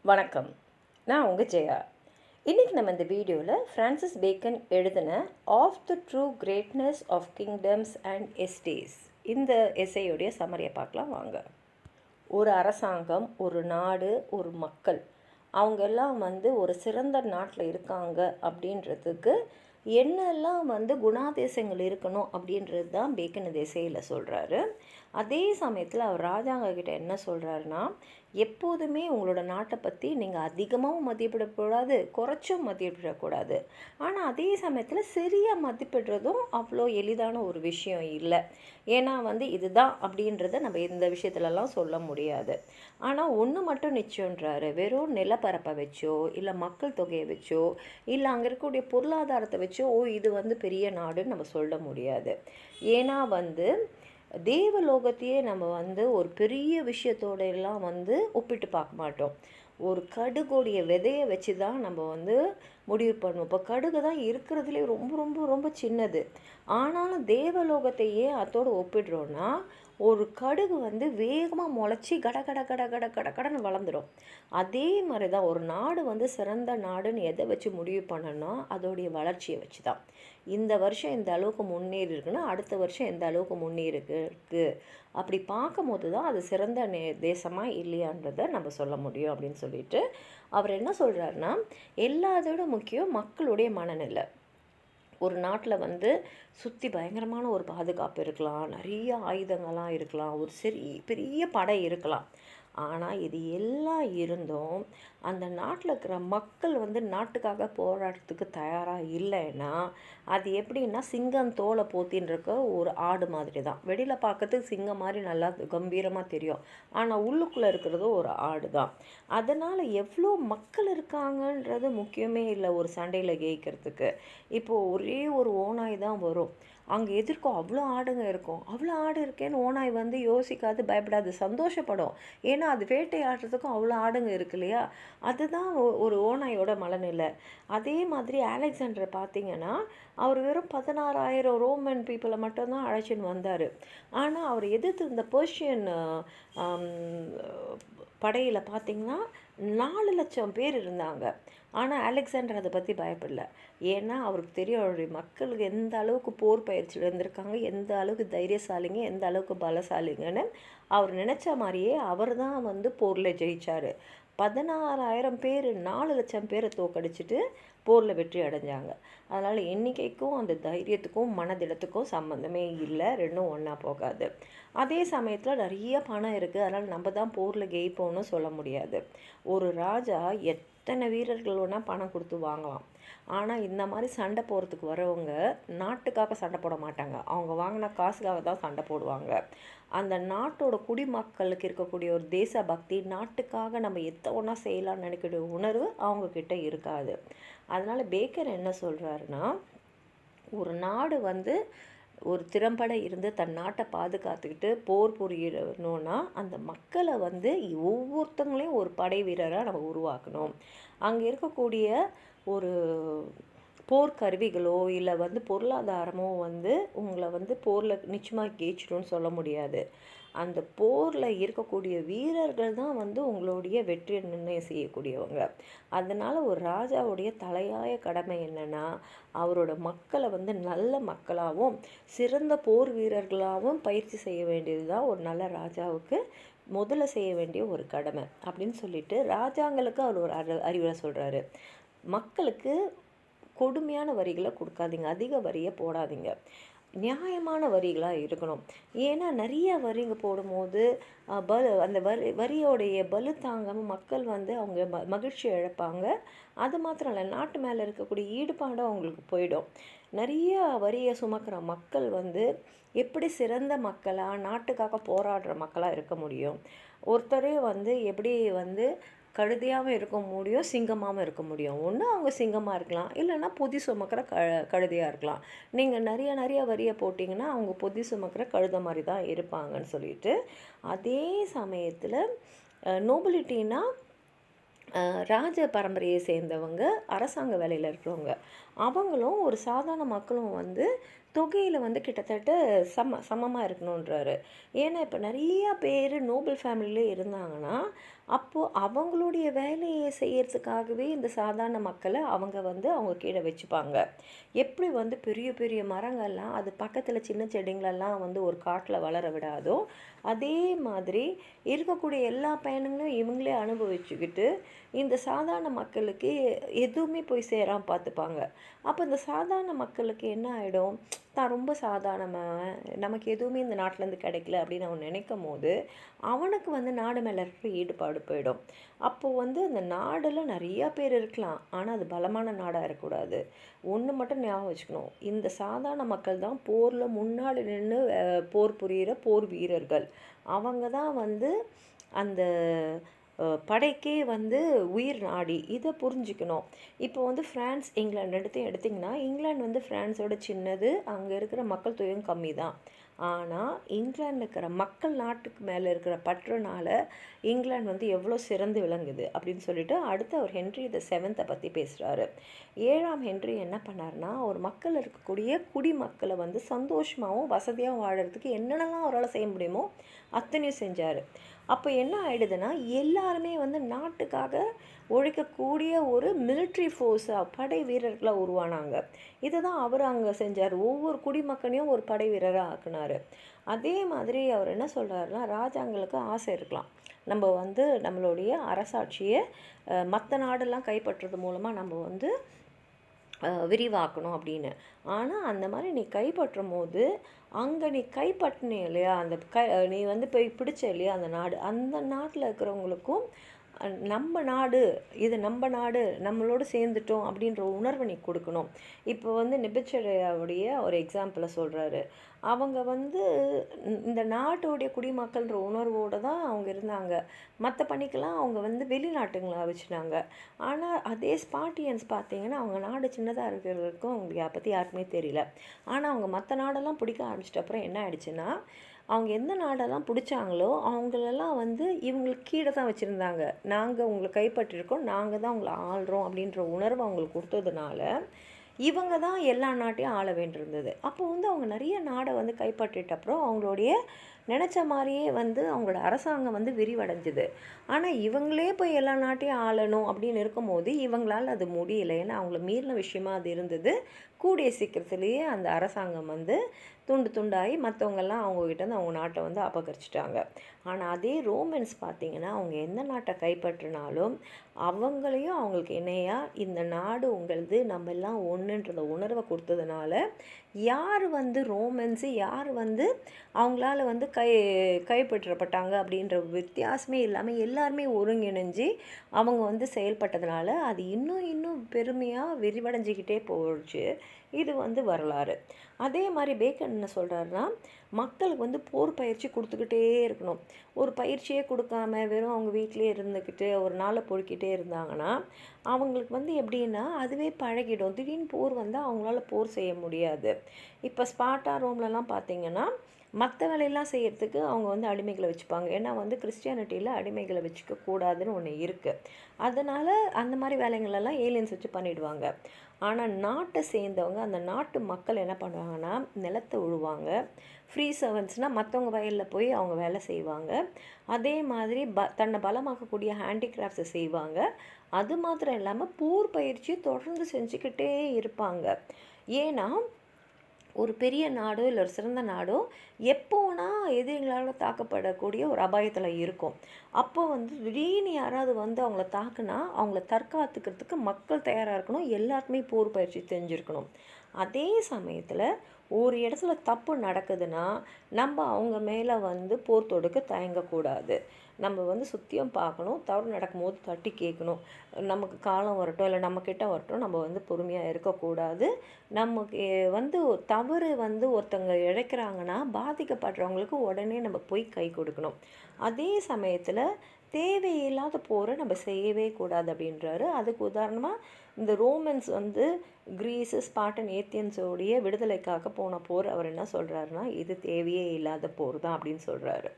வணக்கம். நான் உங்கள் ஜெயா. இன்றைக்கி நம்ம இந்த வீடியோவில் ஃப்ரான்சிஸ் பேக்கன் எழுதின of the true greatness of kingdoms and estates இந்த எஸ்ஸேயோடைய சம்மரியை பார்க்கலாம் வாங்க. ஒரு அரசாங்கம், ஒரு நாடு, ஒரு மக்கள் அவங்கெல்லாம் ஒரு சிறந்த நாட்டில் இருக்காங்க அப்படின்றதுக்கு என்னெல்லாம் குணாதிசயங்கள் இருக்கணும் அப்படின்றது தான் பேக்கன் இந்த எஸ்ஸேயில் சொல்கிறாரு. அதே சமயத்தில் அவர் ராஜாங்க கிட்ட என்ன சொல்கிறாருன்னா, எப்போதுமே உங்களோட நாட்டை பற்றி நீங்கள் அதிகமாகவும் மதிப்பிடக்கூடாது, குறைச்சும் மதிப்பிடக்கூடாது. ஆனால் அதே சமயத்தில் சரியாக மதிப்பிடுறதும் அவ்வளோ எளிதான ஒரு விஷயம் இல்லை. ஏன்னா இதுதான் அப்படின்றத நம்ம இந்த விஷயத்துலலாம் சொல்ல முடியாது. ஆனால் ஒன்று மட்டும் நிச்சயன்றாரு, வெறும் நிலப்பரப்பை வச்சோ இல்லை மக்கள் தொகையை வச்சோ இல்லை அங்கே இருக்கக்கூடிய பொருளாதாரத்தை வச்சோ இது பெரிய நாடுன்னு நம்ம சொல்ல முடியாது. ஏன்னா தேவலோகத்தையே நம்ம ஒரு பெரிய விஷயத்தோட எல்லாம் ஒப்பிட்டு பார்க்க மாட்டோம். ஒரு கடுகுடைய விதையை வச்சு தான் நம்ம முடிவு பண்ணுவோம். இப்போ கடுகு தான் இருக்கிறதுலே ரொம்ப ரொம்ப ரொம்ப சின்னது. ஆனாலும் தேவலோகத்தையே அதோடு ஒப்பிடுறோன்னா ஒரு கடுகு வேகமாக முளைச்சி கட கட கட கட கட கடன்னு வளர்ந்துடும். அதே மாதிரி தான் ஒரு நாடு சிறந்த நாடுன்னு எதை வச்சு முடிவு பண்ணணும்னா அதோடைய வளர்ச்சியை வச்சு தான். இந்த வருஷம் இந்த அளவுக்கு முன்னேறி இருக்குன்னா அடுத்த வருஷம் எந்த அளவுக்கு முன்னேறிருக்கு அப்படி பார்க்கும்போது தான் அது சிறந்த தேசமாக இல்லையான்றதை நம்ம சொல்ல முடியும் அப்படின்னு சொல்லிட்டு அவர் என்ன சொல்கிறாருன்னா, எல்லாத்தோட முக்கியம் மக்களுடைய மனநிலை. ஒரு நாட்டில் சுற்றி பயங்கரமான ஒரு பாதுகாப்பு இருக்கலாம், நிறைய ஆயுதங்கள்லாம் இருக்கலாம், ஒரு பெரிய படை இருக்கலாம். ஆனால் இது எல்லாம் இருந்தும் அந்த நாட்டில் இருக்கிற மக்கள் நாட்டுக்காக போராடுறதுக்கு தயாராக இல்லைன்னா அது எப்படின்னா சிங்கம் தோலை போத்தின்னு இருக்க ஒரு ஆடு மாதிரி தான். வெளியில் பார்க்கறதுக்கு சிங்கம் மாதிரி நல்லா கம்பீரமாக தெரியும், ஆனால் உள்ளுக்குள்ளே இருக்கிறது ஒரு ஆடு தான். அதனால் எவ்வளோ மக்கள் இருக்காங்கன்றது முக்கியமே இல்லை ஒரு சண்டையில் ஜெயிக்கிறதுக்கு. இப்போது ஒரே ஒரு ஓநாய் தான் வரும், அங்கே எதிர்க்கும் அவ்வளோ ஆடுங்க இருக்கும். அவ்வளோ ஆடு இருக்கேன்னு ஓநாய் யோசிக்காது, பயப்படாது, சந்தோஷப்படும். ஏன்னா அது வேட்டையாடுறதுக்கும் அவ்வளோ ஆடுங்க இருக்கு இல்லையா. அதுதான் ஒரு ஓநாயோட மனநிலை. அதே மாதிரி அலெக்சாண்டர் பார்த்திங்கன்னா அவர் வெறும் 16,000 ரோமன் பீப்புளை மட்டும்தான் அழைச்சின்னு வந்தார். ஆனால் அவர் எதிர்த்து இந்த பெர்ஷியன் படையில் பார்த்திங்கன்னா 4,00,000 பேர் இருந்தாங்க. ஆனால் அலெக்சாண்டர் அதை பற்றி பயப்படல. ஏன்னா அவருக்கு தெரியும் அவருடைய மக்களுக்கு எந்த அளவுக்கு போர் பயிற்சி இருந்திருக்காங்க, எந்த அளவுக்கு தைரியசாலிங்க, எந்த அளவுக்கு பலசாலிங்கன்னு. அவர் நினச்ச மாதிரியே அவர் தான் போரில் ஜெயித்தார். 16,000 பேர் 4,00,000 பேரை தோக்கடிச்சிட்டு போரில் வெற்றி அடைஞ்சாங்க. அதனால் எண்ணிக்கைக்கும் அந்த தைரியத்துக்கும் மனதிடத்துக்கும் சம்மந்தமே இல்லை, ரெண்டும் ஒன்றா போகாது. அதே சமயத்தில் நிறைய பணம் இருக்குது, அதனால் நம்ம தான் போரில் ஜெயிப்போம்னு சொல்ல முடியாது. ஒரு ராஜா எத்தனை வீரர்கள் வேணால் பணம் கொடுத்து வாங்கலாம். ஆனால் இந்த மாதிரி சண்டை போகிறதுக்கு வரவங்க நாட்டுக்காக சண்டை போட மாட்டாங்க, அவங்க வாங்கின காசுக்காக தான் சண்டை போடுவாங்க. அந்த நாட்டோட குடிமக்களுக்கு இருக்கக்கூடிய ஒரு தேச பக்தி, நாட்டுக்காக நம்ம எத்த ஒன்றா செய்யலாம்னு நினைக்கிற உணர்வு அவங்கக்கிட்ட இருக்காது. அதனால் பேக்கன் என்ன சொல்கிறாருன்னா, ஒரு நாடு ஒரு திறம்பட இருந்து தன் நாட்டை பாதுகாத்துக்கிட்டு போர் புரியணும்னா அந்த மக்களை ஒவ்வொருத்தங்களையும் ஒரு படை வீரராக நம்ம உருவாக்கணும். அங்கே இருக்கக்கூடிய ஒரு போர்க்கருவிகளோ இல்லை பொருளாதாரமோ உங்களை போரில் நிச்சயமாக ஜெயிச்சிடும்னு சொல்ல முடியாது. அந்த போரில் இருக்கக்கூடிய வீரர்கள் தான் உங்களுடைய வெற்றியை நிர்ணயம் செய்யக்கூடியவங்க. அதனால் ஒரு ராஜாவுடைய தலையாய கடமை என்னென்னா, அவரோட மக்களை நல்ல மக்களாகவும் சிறந்த போர் வீரர்களாகவும் பயிற்சி செய்ய வேண்டியது தான் ஒரு நல்ல ராஜாவுக்கு முதல்ல செய்ய வேண்டிய ஒரு கடமை அப்படின்னு சொல்லிட்டு ராஜாங்களுக்கு அவர் ஒரு அறிவுரை சொல்கிறாரு. மக்களுக்கு கொடுமையான வரிகளை கொடுக்காதீங்க, அதிக வரியை போடாதீங்க, நியாயமான வரிகளாக இருக்கணும். ஏன்னா நிறைய வரிங்க போடும்போது அந்த வரியோடைய பலு தாங்காமல் மக்கள் அவங்க மகிழ்ச்சி இழப்பாங்க. அது மாத்திரம் இல்லை, நாட்டு மேலே இருக்கக்கூடிய ஈடுபாடும் அவங்களுக்கு போயிடும். நிறைய வரியை சுமக்கிற மக்கள் எப்படி சிறந்த மக்களாக நாட்டுக்காக போராடுற மக்களாக இருக்க முடியும்? ஒருத்தரே எப்படி கழுதையாகவும் இருக்க முடியும், சிங்கமாகவும் இருக்க முடியும். ஒன்று அவங்க சிங்கமாக இருக்கலாம், இல்லைன்னா பொதி சுமக்கிற கழுதையாக இருக்கலாம். நீங்கள் நிறைய வரியை போட்டிங்கன்னா அவங்க பொதி சுமக்கிற கழுதை மாதிரி தான் இருப்பாங்கன்னு சொல்லிட்டு, அதே சமயத்தில் நோபிலிட்டின்னா ராஜ பரம்பரையை சேர்ந்தவங்க, அரசாங்க வேலையில் இருக்கிறவங்க, அவங்களும் ஒரு சாதாரண மக்களும் தொகையில் கிட்டத்தட்ட சமமாக இருக்கணுன்றாரு. ஏன்னா இப்போ நிறையா பேர் நோபல் ஃபேமிலியிலே இருந்தாங்கன்னா அப்போது அவங்களுடைய வேலையை செய்யறதுக்காகவே இந்த சாதாரண மக்களை அவங்க கீழே வச்சுப்பாங்க. எப்படி பெரிய பெரிய மரங்கள்லாம் அது பக்கத்தில் சின்ன செடிங்களெல்லாம் ஒரு காட்டில் வளர விடாதோ, அதே மாதிரி இருக்கக்கூடிய எல்லா பயணங்களையும் இவங்களே அனுபவிச்சுக்கிட்டு இந்த சாதாரண மக்களுக்கு எதுவுமே போய் சேராமல் பார்த்துப்பாங்க. அப்போ இந்த சாதாரண மக்களுக்கு என்ன ஆகிடும், தான் ரொம்ப சாதாரணமாக நமக்கு எதுவுமே இந்த நாட்டிலேருந்து கிடைக்கல அப்படின்னு அவன் நினைக்கும் போது அவனுக்கு நாடு மேலே இருக்கிற ஈடுபாடு போயிடும். அப்போது அந்த நாடில் நிறையா பேர் இருக்கலாம், ஆனால் அது பலமான நாடாக இருக்கக்கூடாது. ஒன்று மட்டும் ஞாபகம் வச்சுக்கணும், இந்த சாதாரண மக்கள் தான் போரில் முன்னாடி நின்று போர் புரிகிற போர் வீரர்கள். அவங்க தான் அந்த படைக்கே உயிர் நாடி. இதை புரிஞ்சுக்கணும். இப்போ ஃப்ரான்ஸ் இங்கிலாந்து எடுத்திங்கன்னா, இங்கிலாந்து ஃப்ரான்ஸோட சின்னது, அங்கே இருக்கிற மக்கள் தொகையும் கம்மி தான். ஆனால் இங்கிலாண்டில் இருக்கிற மக்கள் நாட்டுக்கு மேலே இருக்கிற பற்றுனால இங்கிலாந்து எவ்வளோ சிறந்து விளங்குது அப்படின்னு சொல்லிட்டு அடுத்து அவர் ஹென்றி VII பற்றி பேசுகிறாரு. 7ஆம் ஹென்றி என்ன பண்ணார்னா, ஒரு மக்கள் இருக்கக்கூடிய குடிமக்களை சந்தோஷமாகவும் வசதியாகவும் வாழறதுக்கு என்னென்னலாம் அவரால் செய்ய முடியுமோ அத்தனையும் செஞ்சார். அப்போ என்ன ஆகிடுதுன்னா, எல்லாருமே நாட்டுக்காக உழைக்கக்கூடிய ஒரு மிலிட்ரி ஃபோர்ஸாக படை வீரர்களாக உருவானாங்க. இதை தான் அவர் அங்கே செஞ்சார். ஒவ்வொரு குடிமக்களையும் ஒரு படை வீரராக ஆக்குனார். அதே மாதிரி அவர் என்ன சொல்கிறாருன்னா, ராஜாங்களுக்கு ஆசை இருக்கலாம், நம்ம நம்மளுடைய அரசாட்சியை மற்ற நாடெல்லாம் கைப்பற்றுறது மூலமாக நம்ம விரிவாக்கணும் அப்படின்னு. ஆனால் அந்த மாதிரி நீ கைப்பற்றும் போது அங்கே நீ கைப்பற்றினே இல்லையா, அந்த நீ போய் பிடிச்ச இல்லையா அந்த நாடு, அந்த நாட்டில் இருக்கிறவங்களுக்கும் நம்ம நாடு, இது நம்ம நாடு, நம்மளோடு சேர்ந்துட்டோம் அப்படின்ற உணர்வை நீ கொடுக்கணும். இப்போ நெபுச்சட்நேச்சாருடைய ஒரு எக்ஸாம்பிளை சொல்கிறாரு. அவங்க இந்த நாட்டோடைய குடிமக்கள்ன்ற உணர்வோடு தான் அவங்க இருந்தாங்க. மற்ற பணிக்கெல்லாம் அவங்க வெளிநாட்டுங்களை வச்சுனாங்க. ஆனால் அதே ஸ்பார்ட்டியன்ஸ் பார்த்தீங்கன்னா, அவங்க நாடு சின்னதாக இருக்கிறதுக்கும் அவங்களுக்கு அதை பற்றி யாருக்குமே தெரியல. ஆனால் அவங்க மற்ற நாடெல்லாம் பிடிக்க ஆரம்பிச்சிட்ட அப்புறம் என்ன ஆயிடுச்சுன்னா, அவங்க எந்த நாடெல்லாம் பிடிச்சாங்களோ அவங்களெல்லாம் இவங்களுக்கு கீழே தான் வச்சுருந்தாங்க. நாங்கள் உங்களை கைப்பற்றிருக்கோம், நாங்கள் தான் உங்களை ஆள்றோம் அப்படின்ற உணர்வு அவங்களுக்கு கொடுத்ததுனால இவங்க தான் எல்லா நாட்டையும் ஆள வேண்டியிருந்தது. அப்போ அவங்க நிறைய நாடை கைப்பற்றிட்ட அப்புறம் அவங்களுடைய நினச்ச மாதிரியே அவங்களோட அரசாங்கம் விரிவடைஞ்சுது. ஆனால் இவங்களே போய் எல்லா நாட்டையும் ஆளணும் அப்படின்னு இருக்கும்போது இவங்களால் அது முடியலை. ஏன்னா அவங்கள மீறின விஷயமா அது இருந்தது. கூடிய சீக்கிரத்துலேயே அந்த அரசாங்கம் துண்டு துண்டாகி மற்றவங்கெல்லாம் அவங்கக்கிட்டேருந்து அவங்க நாட்டை அபகரிச்சிட்டாங்க. ஆனால் அதே ரோமன்ஸ் பார்த்திங்கன்னா, அவங்க எந்த நாட்டை கைப்பற்றினாலும் அவங்களையும் அவங்களுக்கு இணையாக இந்த நாடு உங்களது, நம்ம எல்லாம் ஒன்றுன்றத உணர்வை கொடுத்ததுனால யார் ரோமன்ஸு யார் அவங்களால கைப்பற்றப்பட்டாங்க அப்படின்ற வித்தியாசமே இல்லாமல் எல்லாருமே ஒருங்கிணைஞ்சு அவங்க செயல்பட்டதுனால அது இன்னும் இன்னும் பெருமையாக விரிவடைஞ்சிக்கிட்டே போச்சு. இது வரலாறு. அதே மாதிரி பேக்கன் என்ன சொல்கிறாருன்னா, மக்களுக்கு போர் பயிற்சி கொடுத்துக்கிட்டே இருக்கணும். ஒரு பயிற்சியே கொடுக்காம வெறும் அவங்க வீட்டிலே இருந்துக்கிட்டு ஒரு நாளை பொறுக்கிட்டே இருந்தாங்கன்னா அவங்களுக்கு எப்படின்னா அதுவே பழகிடும். திடீர்னு போர் அவங்களால போர் செய்ய முடியாது. இப்போ ஸ்பார்ட்டா ரோம்லலாம் பார்த்திங்கன்னா, மற்ற வேலையெல்லாம் செய்கிறதுக்கு அவங்க அடிமைகளை வச்சுப்பாங்க. ஏன்னா கிறிஸ்டியானிட்டியில் அடிமைகளை வச்சுக்க கூடாதுன்னு ஒன்று இருக்குது. அதனால் அந்த மாதிரி வேலைங்களெல்லாம் ஏலியன்ஸ் வச்சு பண்ணிவிடுவாங்க. ஆனால் நாட்டை சேர்ந்தவங்க, அந்த நாட்டு மக்கள் என்ன பண்ணுவாங்கன்னா, நிலத்தை உழுவாங்க. ஃப்ரீ சர்வன்ட்ஸ்னால் மற்றவங்க வயலில் போய் அவங்க வேலை செய்வாங்க. அதே மாதிரி தன்னை பலமாக்கக்கூடிய ஹேண்டிகிராஃப்ட்ஸை செய்வாங்க. அது மாத்திரம் இல்லாமல் போர் பயிற்சியை தொடர்ந்து செஞ்சுக்கிட்டே இருப்பாங்க. ஏன்னா ஒரு பெரிய நாடோ இல்லை ஒரு சிறந்த நாடோ எப்போனா எதிரிகளால் தாக்கப்படக்கூடிய ஒரு அபாயத்தில் இருக்கும். அப்போ திடீர்னு யாராவது அவங்கள தாக்குனா அவங்கள தற்காத்துக்கிறதுக்கு மக்கள் தயாராக இருக்கணும். எல்லாருக்குமே போர் பயிற்சி தெரிஞ்சிருக்கணும். அதே சமயத்தில் ஒரு இடத்துல தப்பு நடக்குதுன்னா நம்ம அவங்க மேலே போர் தொடுக்க தயங்கக்கூடாது. நம்ம சுற்றியும் பார்க்கணும். தவறு நடக்கும்போது தட்டி கேட்கணும். நமக்கு காலம் வரட்டும் இல்லை நம்மக்கிட்ட வரட்டும், நம்ம பொறுமையாக இருக்கக்கூடாது. நமக்கு தவறு ஒருத்தங்க இழைக்கிறாங்கன்னா பாதிக்கப்படுறவங்களுக்கு உடனே நம்ம போய் கை கொடுக்கணும். அதே சமயத்தில் தேவையில்லாத போரை நம்ம செய்யவே கூடாது அப்படின்றாரு. அதுக்கு உதாரணமாக இந்த ரோமன்ஸ் கிரீஸு ஸ்பார்டன் ஏத்தியன்ஸோடைய விடுதலைக்காக போன போர் அவர் என்ன சொல்கிறாருன்னா, இது தேவையே இல்லாத போர் தான் அப்படின்னு சொல்கிறாரு.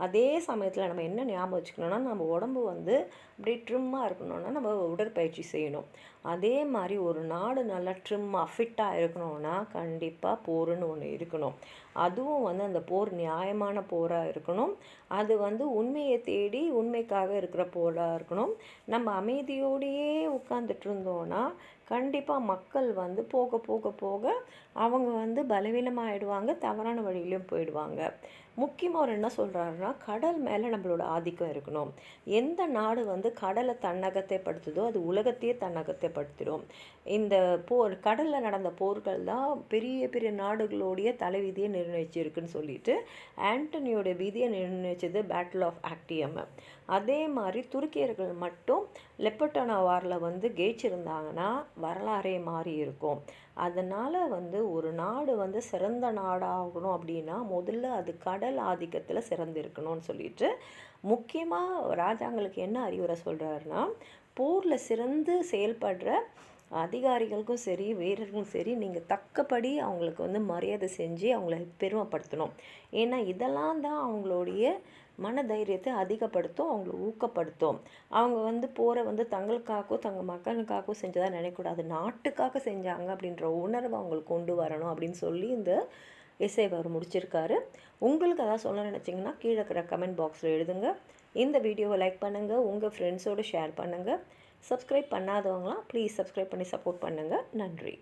அதே சமயத்தில் நம்ம என்ன ஞாபகம் வச்சுக்கணுன்னா, நம்ம உடம்பு அப்படியே ட்ரிம்மாக இருக்கணும்னா நம்ம உடற்பயிற்சி செய்யணும். அதே மாதிரி ஒரு நாடு நல்லா ட்ரிம்மாக ஃபிட்டாக இருக்கணும்னா கண்டிப்பாக போருன்னு ஒன்று இருக்கணும். அதுவும் வந்து அந்த போர் நியாயமான போராக இருக்கணும். அது வந்து உண்மையை தேடி உண்மைக்காக இருக்கிற போராக இருக்கணும். நம்ம அமைதியோடையே உட்கார்ந்துட்டு இருந்தோம்னா கண்டிப்பாக மக்கள் வந்து போக போக போக அவங்க வந்து பலவீனமாகிடுவாங்க, தவறான வழியிலையும் போயிடுவாங்க. முக்கியமாக அவர் என்ன சொல்கிறாருன்னா, கடல் மேலே நம்மளோட ஆதிக்கம் இருக்கணும். எந்த நாடு வந்து கடலை தன்னகத்தைப்படுத்துதோ அது உலகத்தையே தன்னகத்தைப்படுத்திடும். இந்த கடலில் நடந்த போர்கள் தான் பெரிய பெரிய நாடுகளுடைய தலைவிதியை நிர்ணயிச்சிருக்குன்னு சொல்லிட்டு ஆண்டனியோட விதியை நிர்ணயிச்சது பேட்டில் ஆஃப் ஆக்டியம். அதே மாதிரி துருக்கியர்கள் மட்டும் லெப்பட்டானா வாரில் வந்து ஜெயிச்சிருந்தாங்கன்னா வரலாறே மாறி இருக்கும். அதனால் வந்து ஒரு நாடு வந்து சிறந்த நாடாகணும் அப்படின்னா முதல்ல அது கடல் ஆதிக்கத்தில் சிறந்து இருக்கணும்னு சொல்லிட்டு முக்கியமாக ராஜாங்களுக்கு என்ன அறிவுரை சொல்கிறாருன்னா, போரில் சிறந்து செயல்படுற அதிகாரிகளுக்கும் சரி வீரர்களுக்கும் சரி நீங்கள் தக்கபடி அவங்களுக்கு வந்து மரியாதை செஞ்சு அவங்கள பெருமைப்படுத்தணும். ஏன்னா இதெல்லாம் தான் அவங்களுடைய மன தைரியத்தை அதிகப்படுத்தும், அவங்கள ஊக்கப்படுத்தும். அவங்க வந்து போரை வந்து தங்களுக்காகவோ தங்கள் மக்களுக்காகவோ செஞ்சதாக நினைக்கக்கூடாது, நாட்டுக்காக செஞ்சாங்க அப்படின்ற உணர்வை அவங்களுக்கு கொண்டு வரணும் அப்படின்னு சொல்லி இந்த எஸ்ஸேவை அவர் முடிச்சிருக்காரு. உங்களுக்கு அதான் சொல்ல நினச்சிங்கன்னா கீழே இருக்கிற கமெண்ட் பாக்ஸில் எழுதுங்க. இந்த வீடியோவை லைக் பண்ணுங்கள், உங்கள் ஃப்ரெண்ட்ஸோடு ஷேர் பண்ணுங்கள். சப்ஸ்கிரைப் பண்ணாதவங்களாம் ப்ளீஸ் சப்ஸ்கிரைப் பண்ணி சப்போர்ட் பண்ணுங்கள். நன்றி.